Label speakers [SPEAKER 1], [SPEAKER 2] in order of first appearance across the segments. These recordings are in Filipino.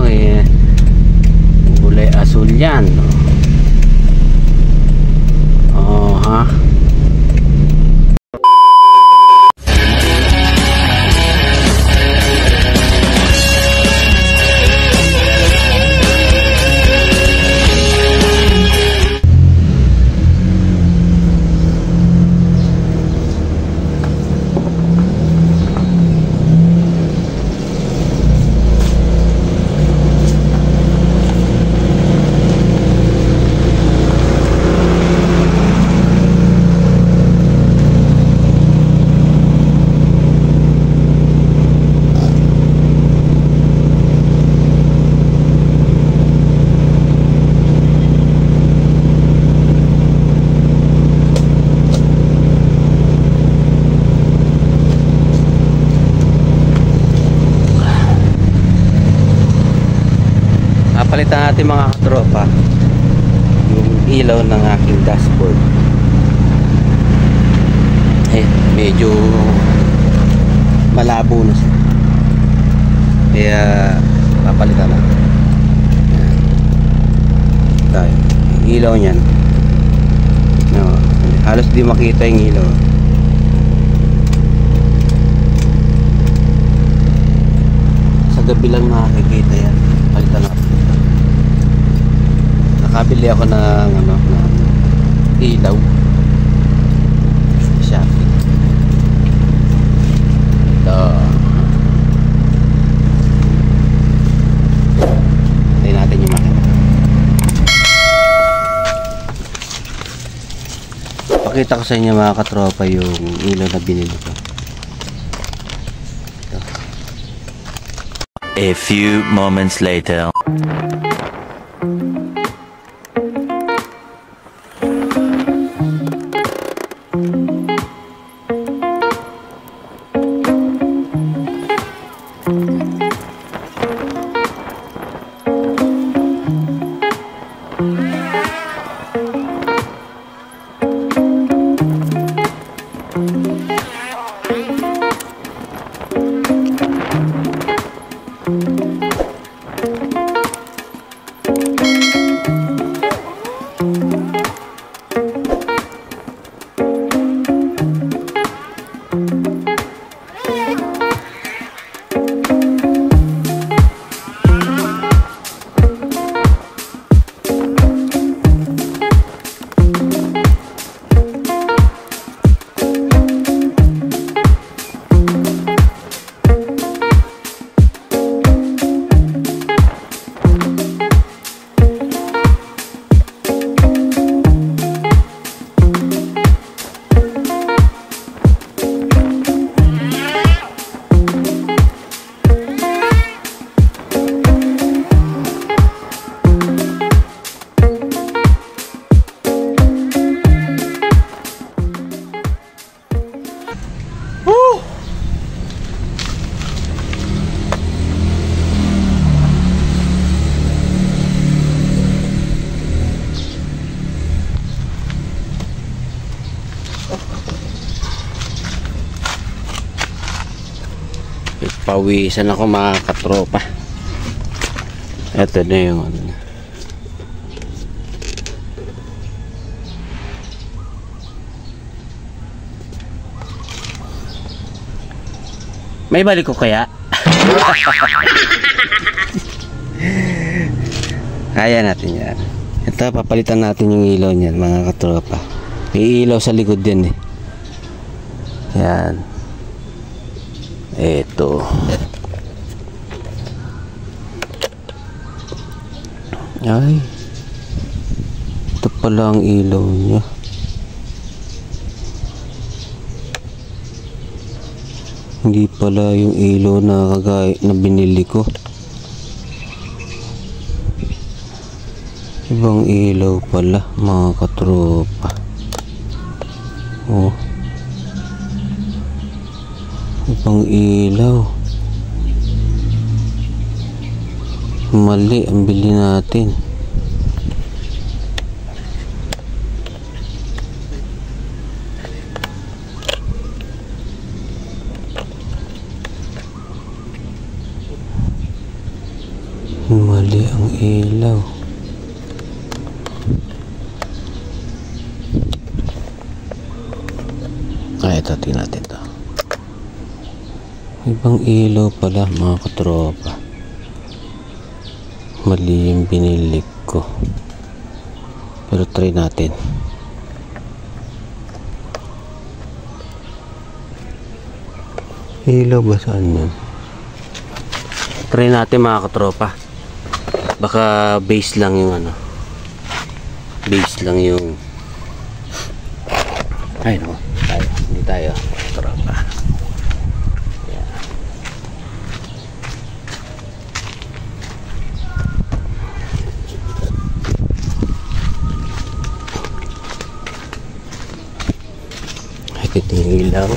[SPEAKER 1] mo eh, kulay asul yan. Oh ha. Palitan natin mga katropa yung ilaw ng aking dashboard. Eh, medyo malabo na siya, kaya papalitan natin. Tayo, ilaw niyan, no, halos di makita yung ilaw. Sa gabi lang nakikita yan. Palitan natin. Nakabili ako ng ano, ng ilaw sa Shopee. Ito. Tayo natin yung makina. Pakita ko sa inyo mga katropa yung ilaw na binili ko. Ito.
[SPEAKER 2] A few moments later.
[SPEAKER 1] Pawisan ako mga katropa. Ito na yung ano. May balik ko kaya? Kaya natin yan. Ito, papalitan natin yung ilaw niyan mga katropa. May ilaw sa likod din eh. Yan. Ito. Ay. Ito pala ang ilaw niya. Hindi pala yung ilaw na kagaya na binili ko. Ibang ilaw pala mga katropa. Oh. Ibang ilaw. Mali ang bili natin. Mali ang ilaw. Ito, tingnan natin ito. Ibang ilaw pala mga katropa. Mali yung binili ko. Pero try natin. Ilaw ba saan yun? Try natin mga katropa. Baka base lang yung ano. Base lang yung. Ay no. Tayo. Hindi tayo. Katropa. Yan. Ito yung ilaw.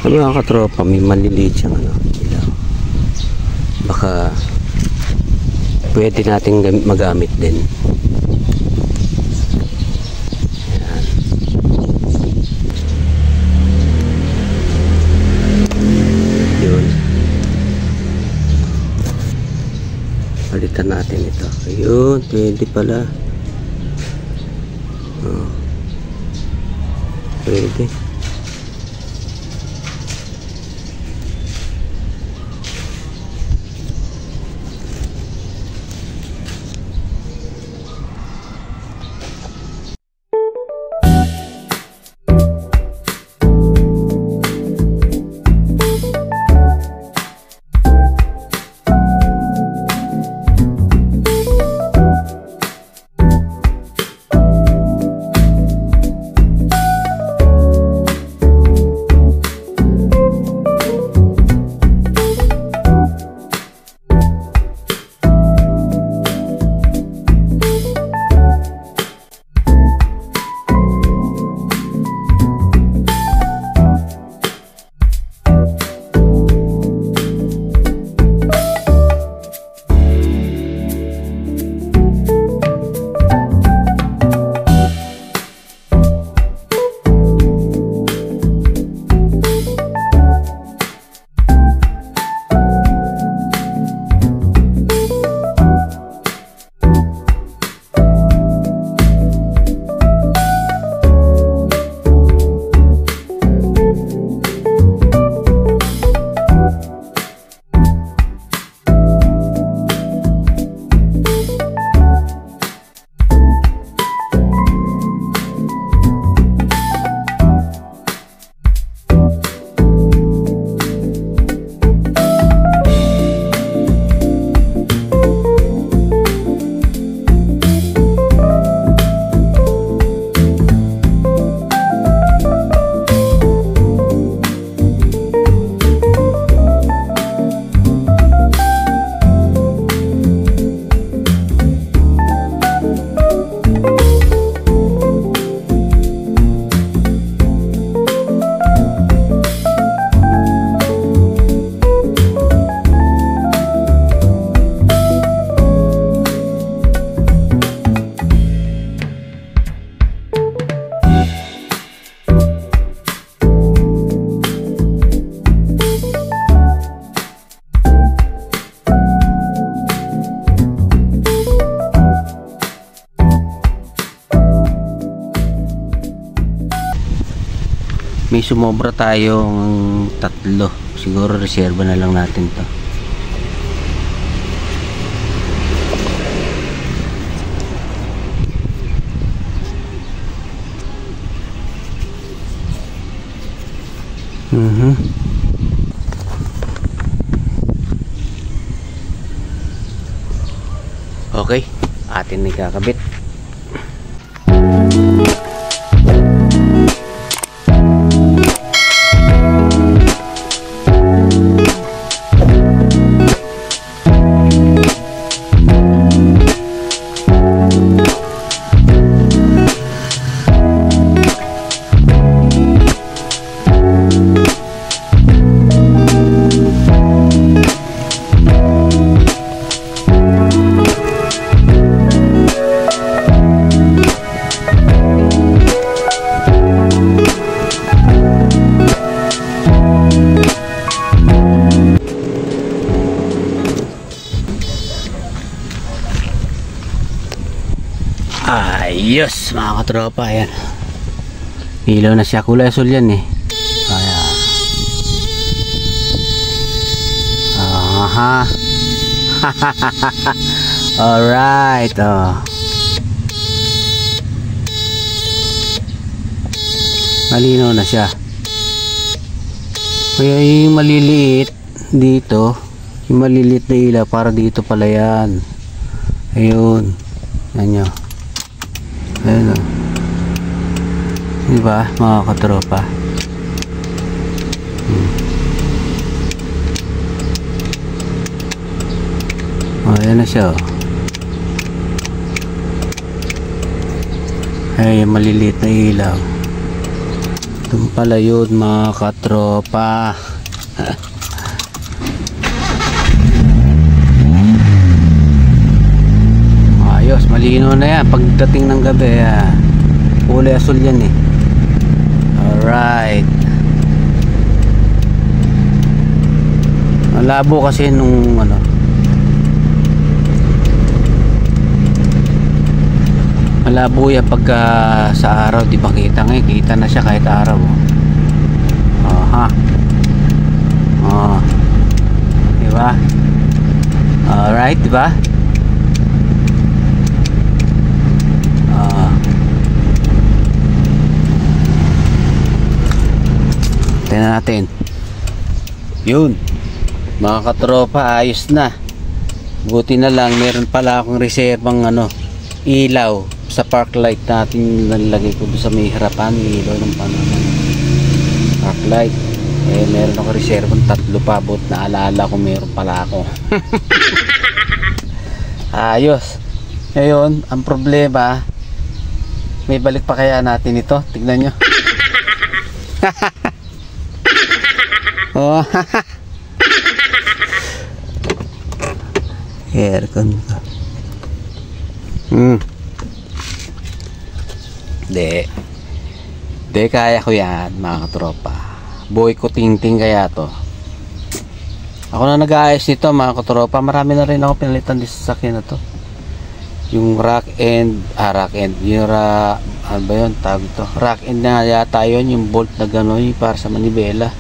[SPEAKER 1] Mga katropa, may maliliit siyang ano, ilaw. Baka pwede natin magamit din. Ayan. Yun. Palitan natin ito. Ayun, pwede pala. Oh. Pwede. May sumobra tayong 3. Siguro reserva na lang natin to. Mhm. 3 atin ikakabit. Ayos mga katropa, ayan. Ilaw na siya, kulay asul yan eh. Ayan. Aha. Alright, oh. Malinaw na siya. Kaya yung maliliit dito, yung maliliit na ilaw para dito pala yan. Ayun. Yan nyo. Ayun o. Diba mga katropa? Ayan na siya o. Ay, maliliit na ilaw. Doon pala yun mga katropa. Ayos, malinaw na yan pagdating ng gabi. Kulay asul yan eh. Alright. Malabo kasi nung ano, malabo yan pagka sa araw, di ba kita ngayon, kita na siya kahit araw. Aha. Oh. Diba? Alright, diba? Tingnan natin. Yun. Mga katropa, ayos na. Buti na lang, meron pala akong reserbang ano, ilaw sa park light natin, nalagay ko doon sa may harapan, ilaw ng park light. Eh meron ako reserbang 3 pabot, naalala ko meron pala ako. Ayos. Ngayon ang problema, may balik pa kaya natin ito? Tignan nyo. Oh. Aircon ko. De kaya ko yan mga katropa. Boy ko ting-ting kaya to. Ako na nag-aayos nito mga katropa. Marami na rin ako pinalitan dito sa sakyan na to. Yung rack end, yung ano ba yun, tawag ito, rack end na yata yun, yung bolt na gano'n para sa manibela.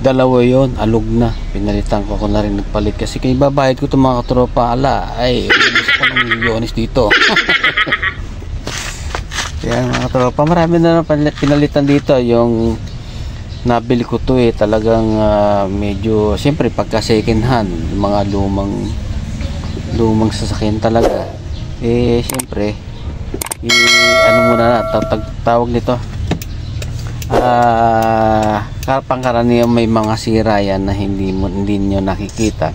[SPEAKER 1] Dalawa yun, alug na. Pinalitan ko na rin nagpalit kasi kung ibabayad ko itong mga katropa, ala, ay gusto ko ng milyones dito. Kaya mga katropa, marami na pinalitan dito. Yung nabili ko to talagang medyo, siyempre pagka second hand, yung mga lumang sasakyan talaga, siyempre ano muna na, tawag nito, pangkaraniwan may mga sira yan na hindi nyo nakikita.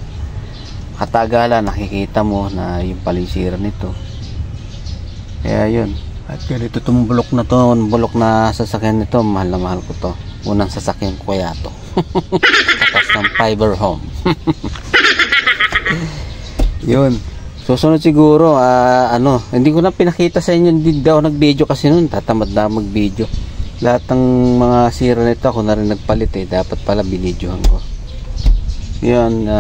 [SPEAKER 1] Katagalan nakikita mo na yung palisira nito. Kaya yun, at ganito itong bulok na sasakyan nito, mahal na mahal ko to. Unang sasakyan ko kaya to. Tapos ng fiber home. Yun. Susunod siguro, hindi ko na pinakita sa inyo, hindi daw nag-video kasi noon, tatamad na mag-video. Lahat ng mga sira nito ako na rin nagpalit dapat pala binidyohan ko. Yun,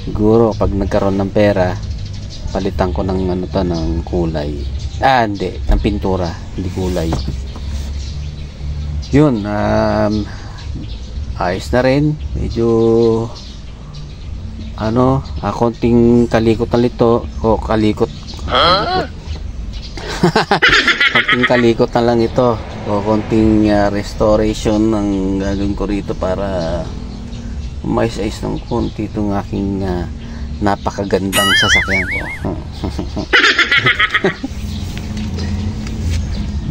[SPEAKER 1] siguro pag nagkaroon ng pera, palitan ko ng ano to, ng kulay. Hindi, ng pintura, hindi kulay. Yun, ayos na rin. Medyo konting kalikot na lito o kalikot. Konting kalikot na lang ito o konting restoration ng gagawin ko rito para mais-ayos ng konti itong aking napakagandang sasakyan ko.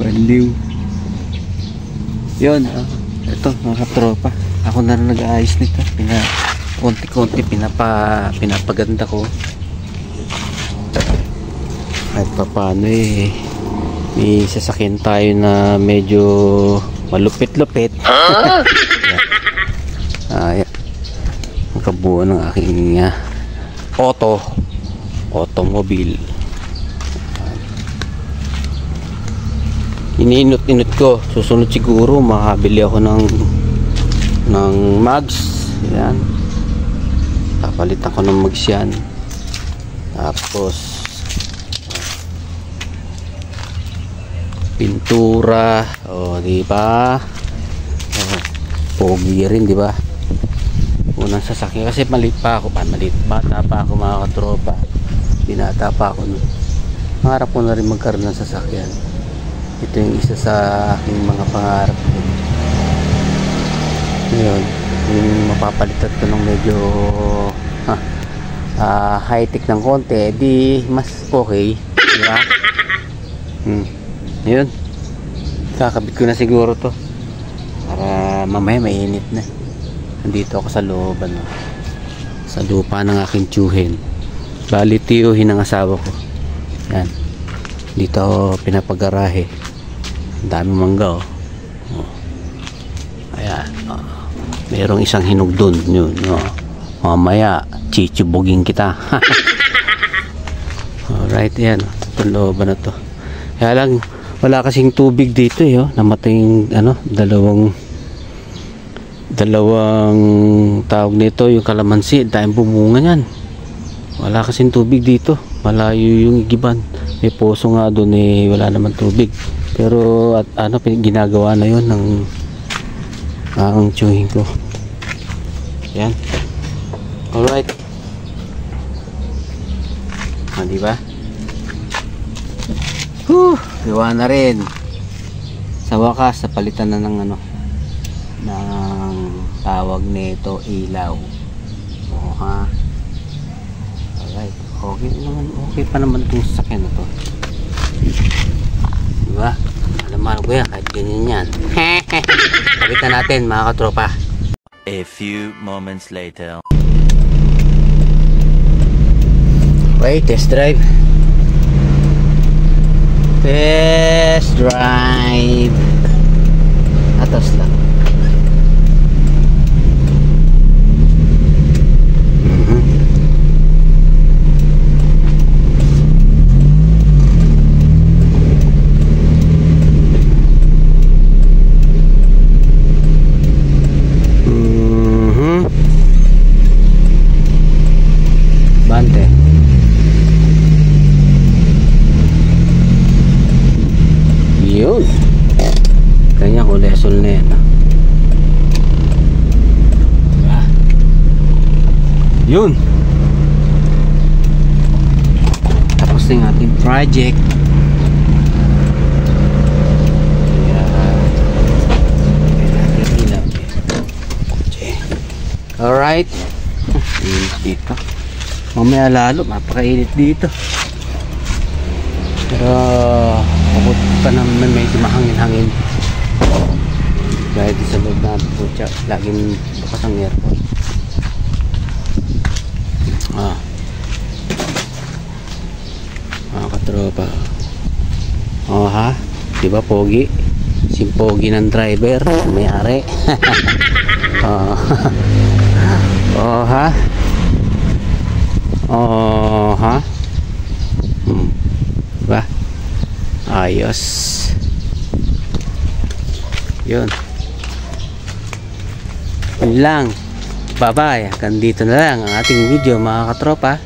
[SPEAKER 1] Baliw. Yun, ito mga katropa, ako na rin nag-aayos nito. Konti-konti pinapaganda ko. Kahit pa paano may sasakyan tayo na medyo malupit-lupit. Ayan. Ang kabuo ng aking automobile. Iniinot-inot ko. Susunod siguro makabili ako ng mags. Ayan. Papalitan ko ng mags yan. Tapos pintura, di ba? Pogi rin, di ba? Unang sasakyan kasi maliit pa ako, bata pa ako mga katropa. Binata pa ako nun. Pangarap ko na rin magkaroon ng sasakyan. Ito yung isa sa aking mga pangarap. Ngayon, yung mapapalitan ko ng medyo high-tech ng konti, di mas okay, di ba? Yun, kakabit ko na siguro to para mamaya mainit na. Nandito ako sa looban, sa lupa ng aking tiyuhin. Bali tiyuhin ng asawa ko. Yan, dito ako pinapagarahe. Ang dami mangga, ayan, mayroong isang hinog dun. Yun, mamaya chichibugin kita. Alright, yan, itong looban na to. Kaya lang wala kasing tubig dito, namatay yung dalawang tawag nito, yung kalamansi, dahil bumunga yan. Wala kasing tubig dito, malayo yung igiban. May poso nga doon, wala naman tubig, pero ginagawa na yun ng ang tiyuhin ko. Yan, alright. Diba? Gawa na rin. Sa wakas, napalitan na ng ng tawag nito, ilaw. Alright. Okay pa naman itong sasakyan na to. Diba? Alaman ko yan, kahit ganyan yan. Palitan natin mga katropa.
[SPEAKER 2] A few moments later.
[SPEAKER 1] Okay, test drive. Test drive. Atas lang. Bante. Yun. Kanya ko lesson na yan. Yun. Tapos na yung ating project. Alright. Init dito. Mamaya lalo, mapakainit dito. Pero mabuti pa naman medyo mahangin-hangin. Dahil sa loob na putya, laging bukas ang aircon. Mga katropa. Ha? Diba pogi? Si pogi ng driver, may-ari. Ha? Ha? Diba? Ayos. Yun. Yun lang. Bye bye. Hanggang dito na lang ang ating video mga katropa.